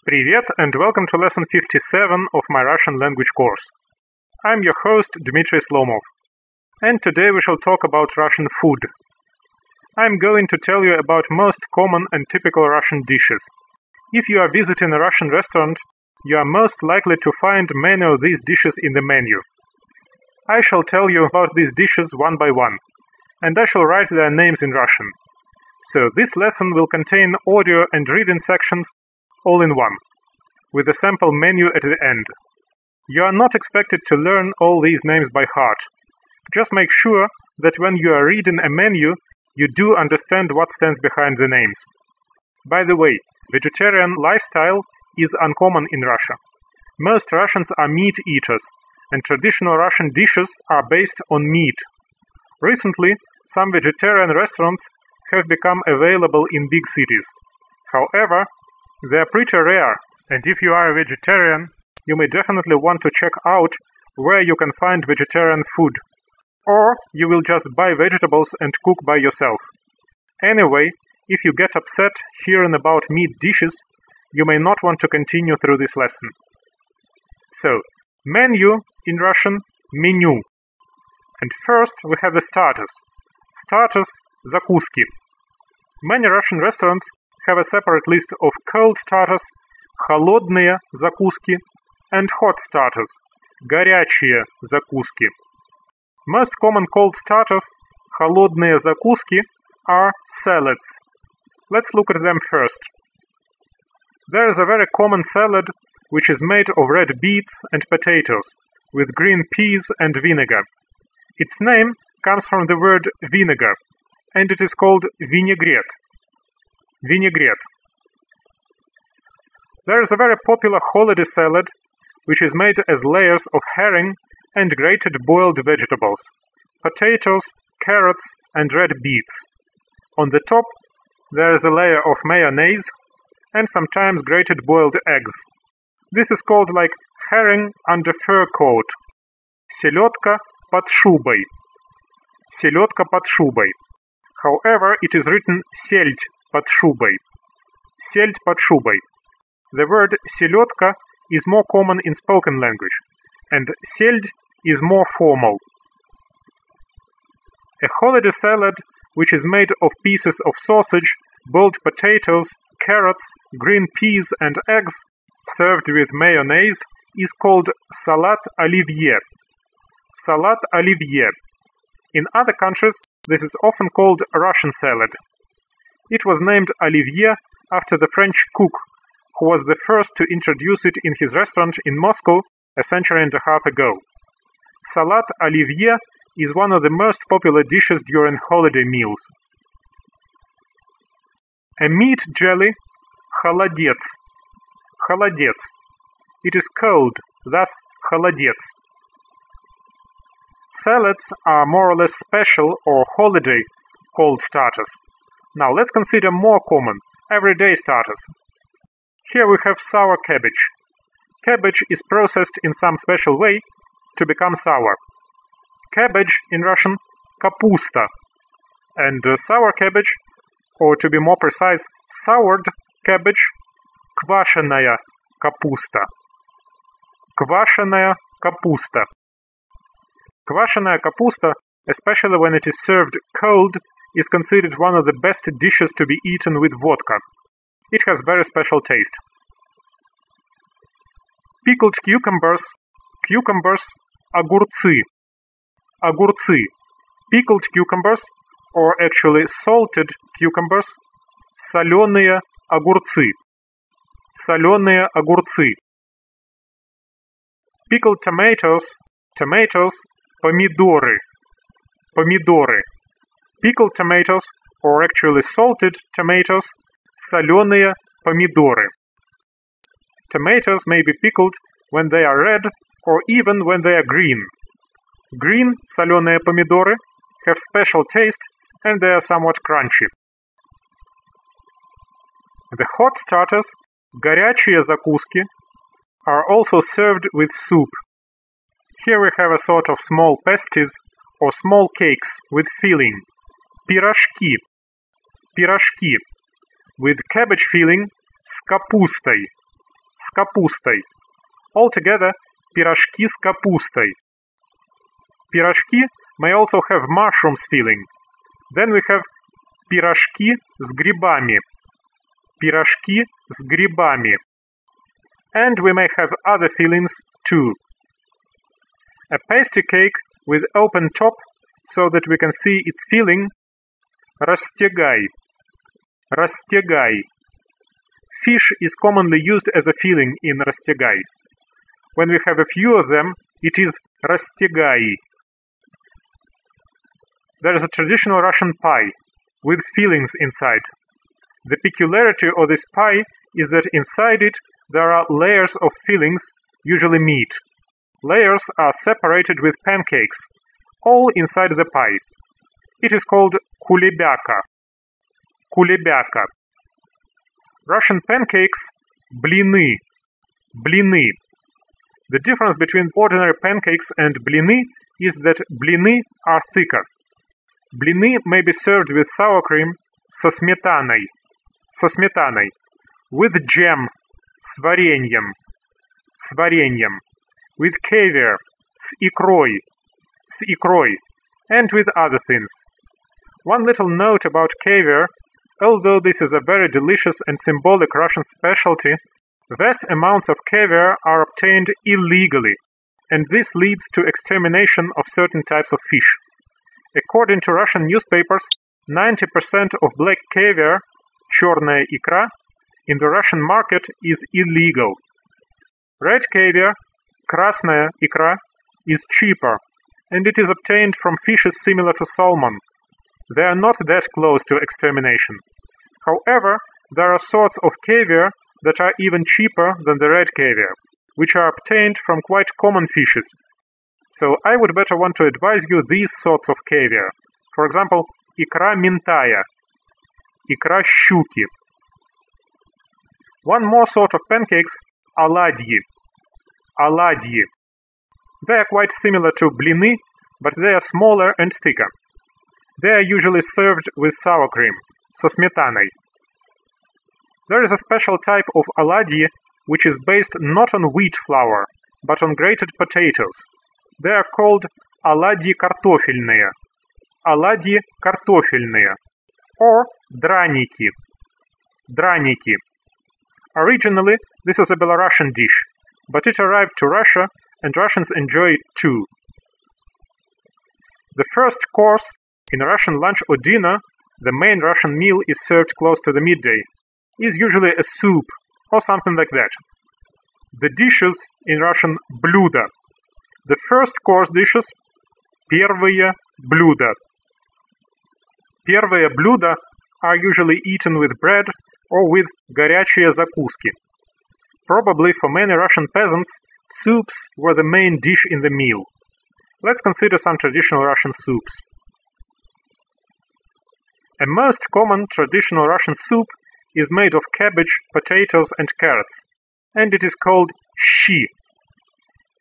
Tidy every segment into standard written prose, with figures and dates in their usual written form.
Привет and welcome to lesson 57 of my Russian language course. I'm your host Dmitry Slomov, and today we shall talk about Russian food. I'm going to tell you about most common and typical Russian dishes. If you are visiting a Russian restaurant, you are most likely to find many of these dishes in the menu. I shall tell you about these dishes one by one, and I shall write their names in Russian. So this lesson will contain audio and reading sections all in one, with a sample menu at the end. You are not expected to learn all these names by heart. Just make sure that when you are reading a menu, you do understand what stands behind the names. By the way, vegetarian lifestyle is uncommon in Russia. Most Russians are meat eaters, and traditional Russian dishes are based on meat. Recently, some vegetarian restaurants have become available in big cities. However, they are pretty rare, and if you are a vegetarian, you may definitely want to check out where you can find vegetarian food. Or you will just buy vegetables and cook by yourself. Anyway, if you get upset hearing about meat dishes, you may not want to continue through this lesson. So, menu in Russian, menu. And first we have the starters. Starters, закуски. Many Russian restaurants have a separate list of cold starters, холодные закуски, and hot starters, горячие закуски. Most common cold starters, холодные закуски, are salads. Let's look at them first. There is a very common salad which is made of red beets and potatoes, with green peas and vinegar. Its name comes from the word vinegar, and it is called vinaigrette. Vinaigrette. There is a very popular holiday salad which is made as layers of herring and grated boiled vegetables, potatoes, carrots, and red beets. On the top, there is a layer of mayonnaise and sometimes grated boiled eggs. This is called like herring under fur coat. Селедка под шубой. Селедка под шубой. However, it is written сельдь под шубой. Сельдь под шубой. The word селедка is more common in spoken language, and сельдь is more formal. A holiday salad which is made of pieces of sausage, boiled potatoes, carrots, green peas, and eggs, served with mayonnaise, is called salad olivier. Salad olivier. In other countries, this is often called Russian salad. It was named Olivier after the French cook, who was the first to introduce it in his restaurant in Moscow a century and a half ago. Salad Olivier is one of the most popular dishes during holiday meals. A meat jelly, холодец. Холодец. It is cold, thus холодец. Salads are more or less special or holiday cold starters. Now let's consider more common, everyday starters. Here we have sour cabbage. Cabbage is processed in some special way to become sour. Cabbage in Russian, капуста. And sour cabbage, or to be more precise, soured cabbage, квашеная капуста. Квашеная капуста. Квашеная капуста, especially when it is served cold, is considered one of the best dishes to be eaten with vodka. It has very special taste. Pickled cucumbers, cucumbers, огурцы. Огурцы. Pickled cucumbers, or actually salted cucumbers, соленые огурцы. Соленые огурцы. Pickled tomatoes, tomatoes, помидоры. Помидоры. Pickled tomatoes, or actually salted tomatoes, соленые помидоры. Tomatoes may be pickled when they are red or even when they are green. Green соленые помидоры have special taste and they are somewhat crunchy. The hot starters, горячие закуски, are also served with soup. Here we have a sort of small pasties or small cakes with filling. Пирожки. Пирожки. With cabbage filling с капустой. с капустой. Altogether, пирожки с капустой. Пирожки may also have mushrooms filling. Then we have пирожки с грибами. Пирожки с грибами. And we may have other fillings too. A pasty cake with open top so that we can see its filling. Растягай. Растягай. Fish is commonly used as a filling in растягай. When we have a few of them, it is растягай. There is a traditional Russian pie with fillings inside. The peculiarity of this pie is that inside it there are layers of fillings, usually meat. Layers are separated with pancakes, all inside the pie. It is called кулебяка. Кулебяка. Russian pancakes, блины. Блины. The difference between ordinary pancakes and блины is that блины are thicker. Блины may be served with sour cream со сметаной. Со сметаной. With jam, с вареньем. С вареньем. With caviar, с икрой. С икрой. And with other things. One little note about caviar. Although this is a very delicious and symbolic Russian specialty, vast amounts of caviar are obtained illegally, and this leads to extermination of certain types of fish. According to Russian newspapers, 90% of black caviar, черная икра, in the Russian market is illegal. Red caviar, красная икра, is cheaper, and it is obtained from fishes similar to salmon. They are not that close to extermination. However, there are sorts of caviar that are even cheaper than the red caviar, which are obtained from quite common fishes. So I would better want to advise you these sorts of caviar. For example, икра минтая, икра щуки. One more sort of pancakes, оладьи. Оладьи. They are quite similar to блины, but they are smaller and thicker. They are usually served with sour cream, со сметаной. There is a special type of оладьи which is based not on wheat flour, but on grated potatoes. They are called оладьи картофельные, оладьи картофельные, or драники, драники. Originally, this is a Belarusian dish, but it arrived to Russia and Russians enjoy it too. The first course in a Russian lunch or dinner, the main Russian meal is served close to the midday, is usually a soup or something like that. The dishes in Russian блюда. The first course dishes первые блюда. Первые блюда are usually eaten with bread or with горячие закуски. Probably for many Russian peasants, soups were the main dish in the meal. Let's consider some traditional Russian soups. A most common traditional Russian soup is made of cabbage, potatoes, and carrots, and it is called щи.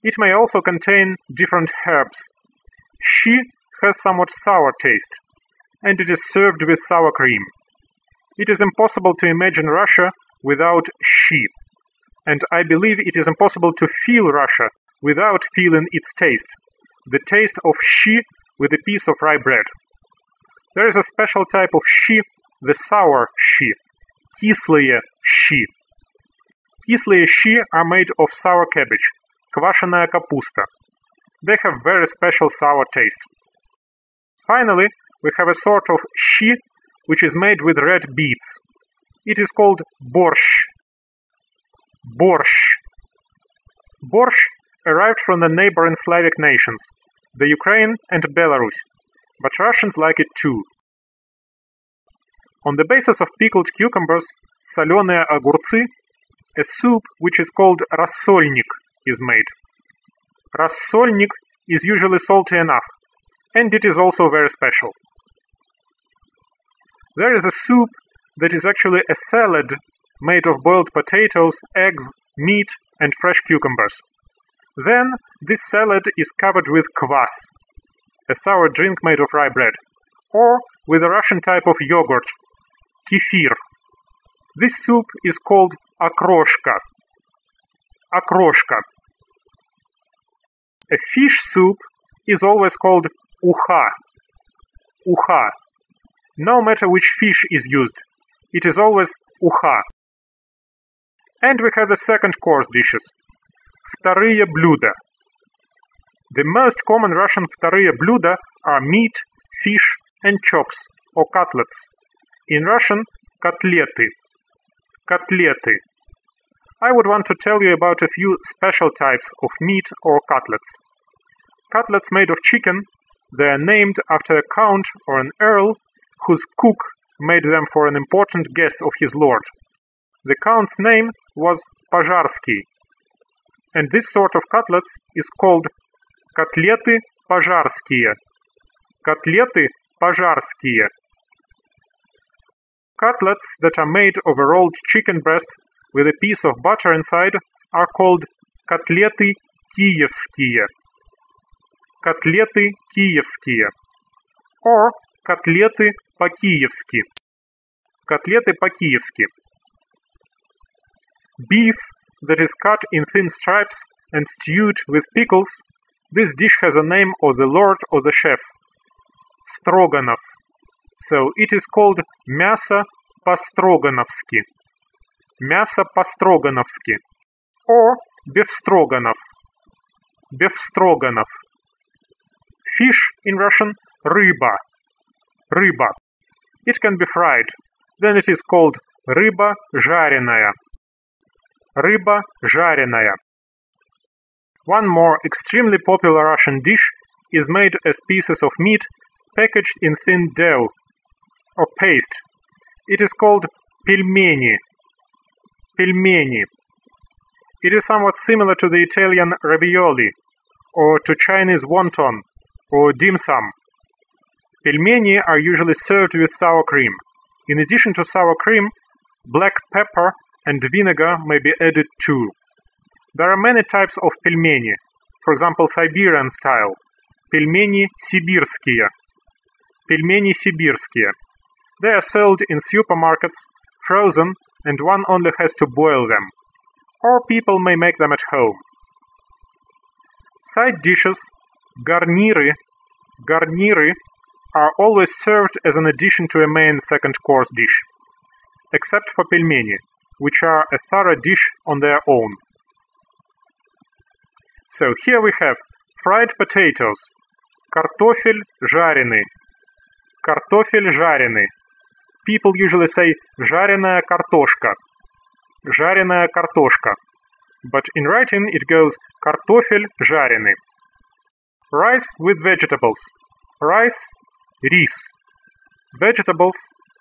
It may also contain different herbs. Щи has somewhat sour taste, and it is served with sour cream. It is impossible to imagine Russia without щи, and I believe it is impossible to feel Russia without feeling its taste, the taste of щи with a piece of rye bread. There is a special type of щи, the sour щи, кислые щи. Кислые щи are made of sour cabbage, квашеная капуста. They have very special sour taste. Finally, we have a sort of щи which is made with red beets. It is called borscht. Borscht. Borscht arrived from the neighboring Slavic nations, the Ukraine and Belarus, but Russians like it too. On the basis of pickled cucumbers, соленые огурцы, a soup which is called рассольник is made. Рассольник is usually salty enough, and it is also very special. There is a soup that is actually a salad made of boiled potatoes, eggs, meat, and fresh cucumbers. Then, this salad is covered with kvass, a sour drink made of rye bread, or with a Russian type of yogurt, kefir. This soup is called okroshka. окрошка. A fish soup is always called уха. Уха. No matter which fish is used, it is always уха. And we have the second course dishes. Вторые блюда. The most common Russian вторые блюда are meat, fish, and chops, or cutlets. In Russian, котлеты. Котлеты. I would want to tell you about a few special types of meat or cutlets. Cutlets made of chicken, they are named after a count or an earl whose cook made them for an important guest of his lord. The count's name was Пожарский, and this sort of cutlets is called котлеты пожарские. Котлеты пожарские. Cutlets that are made of a rolled chicken breast with a piece of butter inside are called котлеты киевские. Котлеты киевские. Or котлеты по-киевски. Котлеты по-киевски. Beef that is cut in thin stripes and stewed with pickles, this dish has a name of the lord or the chef. Строганов. So it is called мясо по-строгановски. Мясо по-строгановски. Or бефстроганов. Бефстроганов. Fish in Russian, рыба. Рыба. It can be fried. Then it is called рыба жареная. Рыба жареная. One more extremely popular Russian dish is made as pieces of meat packaged in thin dough or paste. It is called пельмени. Пельмени. It is somewhat similar to the Italian ravioli or to Chinese wonton or dim sum. Пельмени are usually served with sour cream. In addition to sour cream, black pepper and vinegar may be added too. There are many types of пельмени, for example, Siberian style. Пельмени сибирские. Пельмени сибирские. They are sold in supermarkets, frozen, and one only has to boil them. Or people may make them at home. Side dishes, гарниры, гарниры, are always served as an addition to a main second course dish, except for пельмени, which are a thorough dish on their own. So here we have fried potatoes, картофель жареный, картофель жареный. People usually say жареная картошка, жареная картошка, but in writing it goes картофель жареный. Rice with vegetables, rice, рис. Vegetables,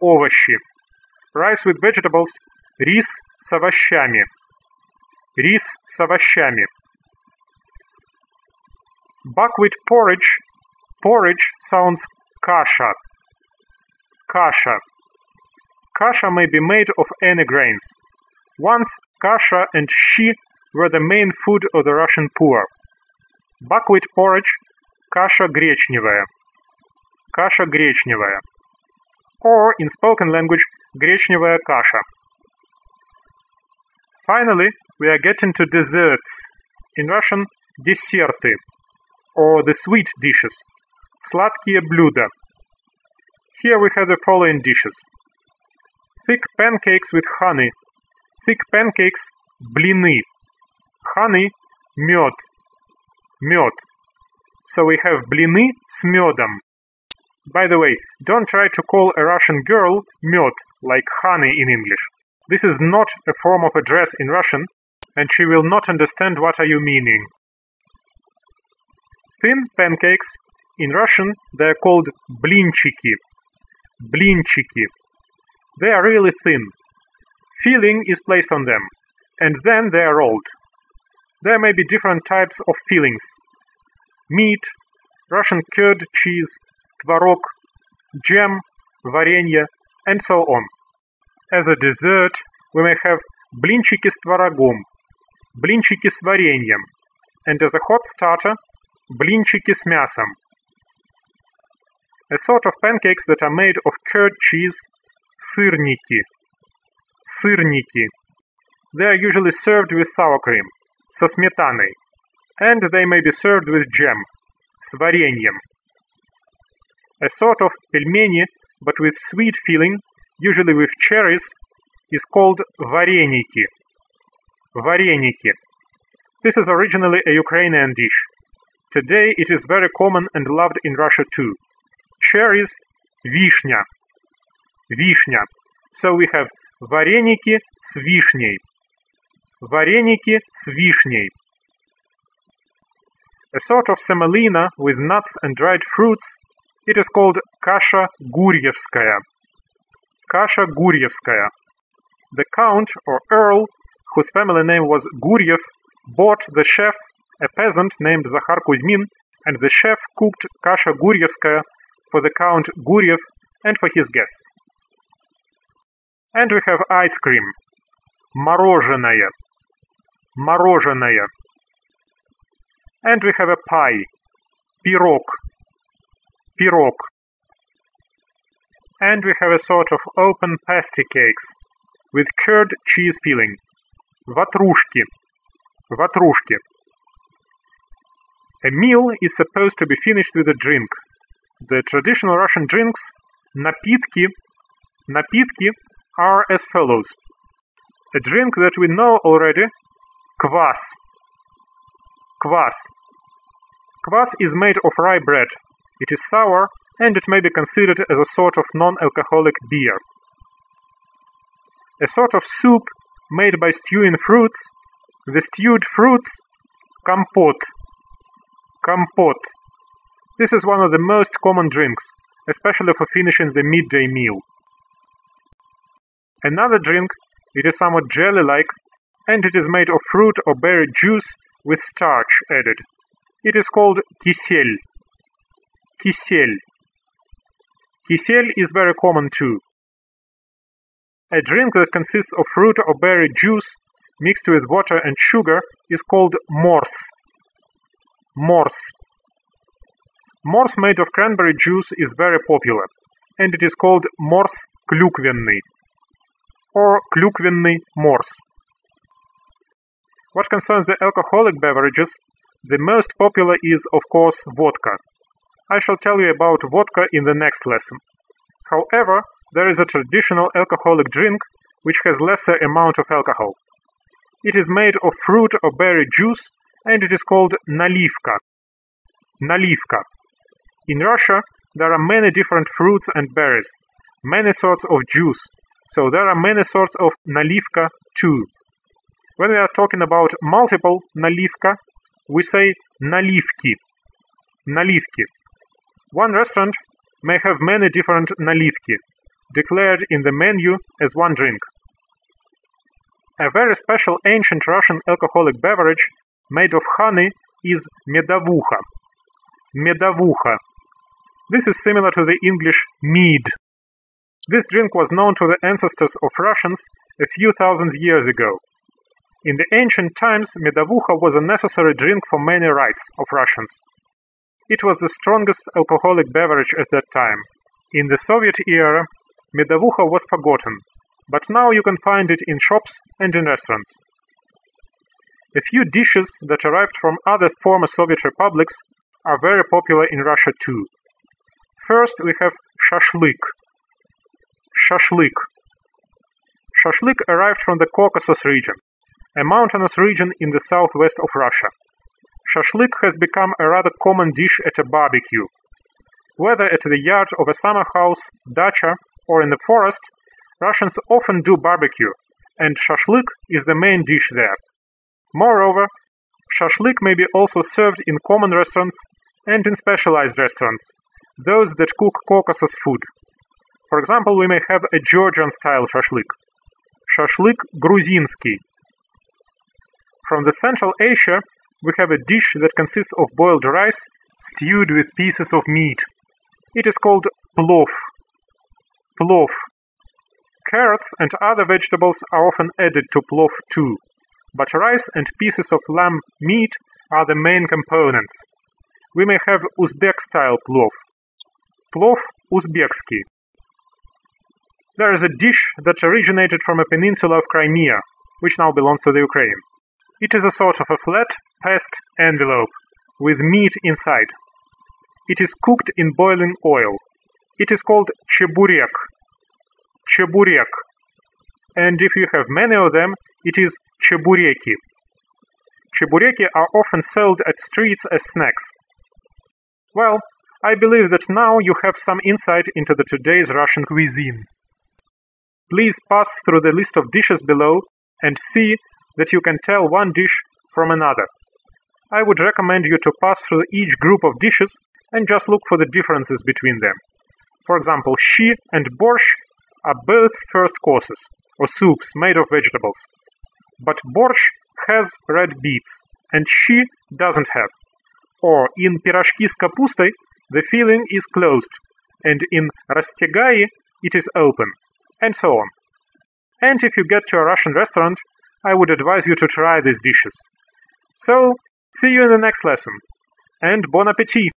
овощи. Rice with vegetables, рис с овощами. Рис с овощами. Buckwheat porridge, porridge sounds каша. Каша. Kasha may be made of any grains. Once kasha and shi were the main food of the Russian poor. Buckwheat porridge, каша гречневая. Каша гречневая. Or, in spoken language, гречневая каша. Finally, we are getting to desserts. In Russian, десерты, or the sweet dishes. Сладкие блюда. Here we have the following dishes. Thick pancakes with honey. Thick pancakes, блины. Honey, мед. Мед. So we have блины с медом. By the way, don't try to call a Russian girl мед, like honey in English. This is not a form of address in Russian, and she will not understand what are you meaning. Thin pancakes, in Russian, they are called блинчики. Блинчики. They are really thin. Filling is placed on them, and then they are rolled. There may be different types of fillings. Meat, Russian curd, cheese, tvarog, jam, варенье, and so on. As a dessert, we may have блинчики с творогом, блинчики с вареньем, and as a hot starter, блинчики с мясом. A sort of pancakes that are made of curd cheese, сырники. Сырники. They are usually served with sour cream. со сметаной, and they may be served with jam, с вареньем. A sort of пельмени, but with sweet filling, usually with cherries, is called вареники. Вареники. This is originally a Ukrainian dish. Today it is very common and loved in Russia too. Cherries – вишня. Вишня. So we have вареники с вишней. Вареники с вишней. A sort of semolina with nuts and dried fruits, it is called каша гурьевская. Каша гурьевская. The count or earl, whose family name was Guryev, bought the chef, a peasant named Zakhar Kuzmin, and the chef cooked kasha guryevskaya for the Count Guryev and for his guests. And we have ice cream. Мороженое. Мороженое. And we have a pie. Пирог. Пирог. And we have a sort of open pasty cakes with curd cheese filling. Ватрушки. Ватрушки. A meal is supposed to be finished with a drink. The traditional Russian drinks, напитки, are as follows. A drink that we know already, квас. Квас. Kvass is made of rye bread. It is sour, and it may be considered as a sort of non-alcoholic beer. A sort of soup made by stewing fruits. The stewed fruits, компот. Компот. This is one of the most common drinks, especially for finishing the midday meal. Another drink, it is somewhat jelly-like, and it is made of fruit or berry juice with starch added. It is called кисель. Кисель. Кисель is very common too. A drink that consists of fruit or berry juice mixed with water and sugar is called морс. Морс. Морс made of cranberry juice is very popular, and it is called морс клюквенный or клюквенный морс. What concerns the alcoholic beverages, the most popular is, of course, vodka. I shall tell you about vodka in the next lesson. However, there is a traditional alcoholic drink which has lesser amount of alcohol. It is made of fruit or berry juice, and it is called наливка. Наливка. In Russia, there are many different fruits and berries, many sorts of juice, so there are many sorts of наливка too. When we are talking about multiple наливка, we say наливки. Наливки. One restaurant may have many different наливки, declared in the menu as one drink. A very special ancient Russian alcoholic beverage made of honey is медовуха. Медовуха. This is similar to the English mead. This drink was known to the ancestors of Russians a few thousand years ago. In the ancient times, медовуха was a necessary drink for many rites of Russians. It was the strongest alcoholic beverage at that time. In the Soviet era, медовуха was forgotten, but now you can find it in shops and in restaurants. A few dishes that arrived from other former Soviet republics are very popular in Russia too. First, we have shashlik. Shashlik. Shashlik arrived from the Caucasus region, a mountainous region in the southwest of Russia. Shashlik has become a rather common dish at a barbecue. Whether at the yard of a summer house, dacha, or in the forest, Russians often do barbecue, and shashlik is the main dish there. Moreover, shashlik may be also served in common restaurants and in specialized restaurants, those that cook Caucasus food. For example, we may have a Georgian-style shashlik. Shashlik грузинский. From the Central Asia, we have a dish that consists of boiled rice stewed with pieces of meat. It is called plov. Plov. Carrots and other vegetables are often added to plov too, but rice and pieces of lamb meat are the main components. We may have Uzbek-style plov. Plov Uzbekski. There is a dish that originated from a peninsula of Crimea, which now belongs to the Ukraine. It is a sort of a flat, pressed envelope with meat inside. It is cooked in boiling oil. It is called cheburek. Cheburek. And if you have many of them, it is chebureki. Chebureki are often sold at streets as snacks. Well, I believe that now you have some insight into today's Russian cuisine. Please pass through the list of dishes below and see that you can tell one dish from another. I would recommend you to pass through each group of dishes and just look for the differences between them. For example, shi and borscht are both first courses, or soups made of vegetables. But borscht has red beets, and shi doesn't have. Or in pirожки с капустой, the filling is closed, and in rastegai, it is open, and so on. And if you get to a Russian restaurant, I would advise you to try these dishes. So, see you in the next lesson, and bon appétit!